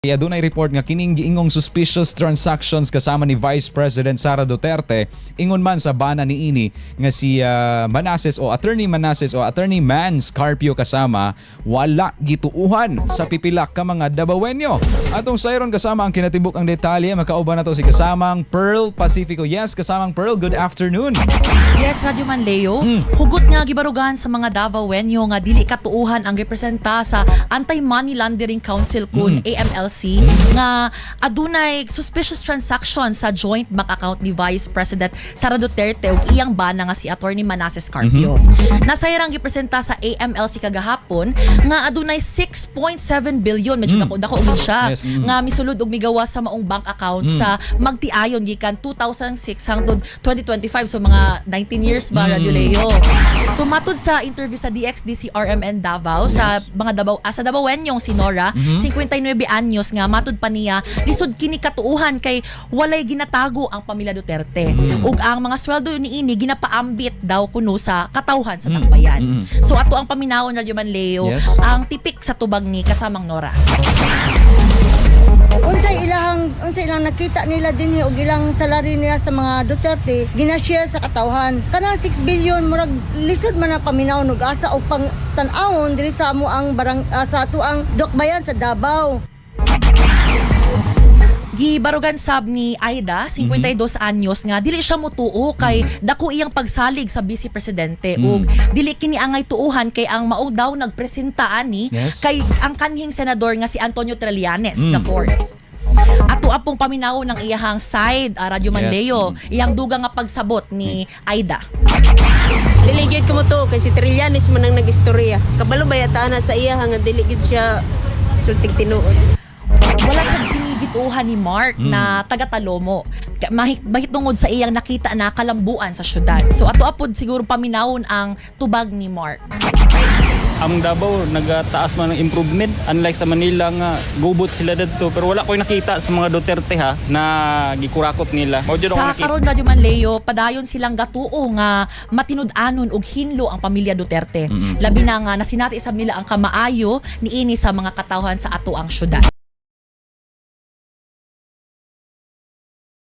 Kaya doon ay report nga kining giingong suspicious transactions kasama ni Vice President Sara Duterte ingon man sa bana ni ini nga si Manasseh o Attorney Mans Carpio kasama wala gituuhan sa pipilak ka mga Dabawenyo. Atong sayron kasama ang kinatibuk ang detalye, makauban na to si kasamang Pearl Pacifico. Yes, kasamang Pearl, good afternoon. Yes, Radyo Manleo. Hugot nga gibarugan sa mga Davaoenyo nga dili katuuhan ang representa sa Anti-Money Laundering Council kun AMLC nga adunay suspicious transaction sa joint bank account ni Vice President Sara Duterte ug iyang bana nga si Attorney Manasseh Carpio. Nasayarang gipresenta sa AMLC kagahapon nga adunay 6.7 billion medyo dako ug siya nga misulod og migawa sa maong bank account sa magtiayon gikan 2006 hangtod 2025, so mga 19 years ba, Radyo Leo. So matud sa interview sa DXDC RMN Davao sa mga sa Dabaoenyong si Nora, 59 anyos nga matud pa niya lisod kini katuuhan kay walay ginatago ang pamilya Duterte ug ang mga sweldo niini ginapaambit daw kuno sa katawhan sa takbayan. So ato ang paminawon, Radyo Manleo, ang tipik sa tubag ni kasamang Nora. Unsay ilang nakita nila dinhi og ilang salary niya sa mga Duterte ginashare sa katawhan. Kanang 6 billion murag lisod man na paminawon og asa og pang tan-awon diri sa amo ang sa ato ang Dokbayan sa Davao. Gibarugan sab ni Aida, 52 anyos nga dili siya motuo kay dako iyang pagsalig sa Vice Presidente ug dili kini angay tuuhan kay ang mao daw nagpresenta ani kay ang kanhing senador nga si Antonio Trillanes the fourth. Ato apong paminaw ng iyahang side, Radyo Manleo, iyang dugang nga pagsabot ni Aida. Dili gyud ko mo to kay si Trillanes man ang nagistorya. Kabalo bayata na sa iya nga dili gyud siya sultig tinuod. Wala sa ginigituhan ni Mark na taga-Talomo. Mahitungod sa iyang nakita na kalambuan sa syudad. So ato apod siguro paminawon ang tubag ni Mark. Ang Davao nagataas man ng improvement, unlike sa Manila nga gubot sila dito, pero wala ko nakita sa mga Duterte ha na gikurakot nila. Sa karon, Radyo Manleo, padayon silang gatuo nga matinud-anon og hinlo ang pamilya Duterte. Labi na nga nasinati sa nila ang kamaayo niini sa mga katawhan sa ato ang syudad.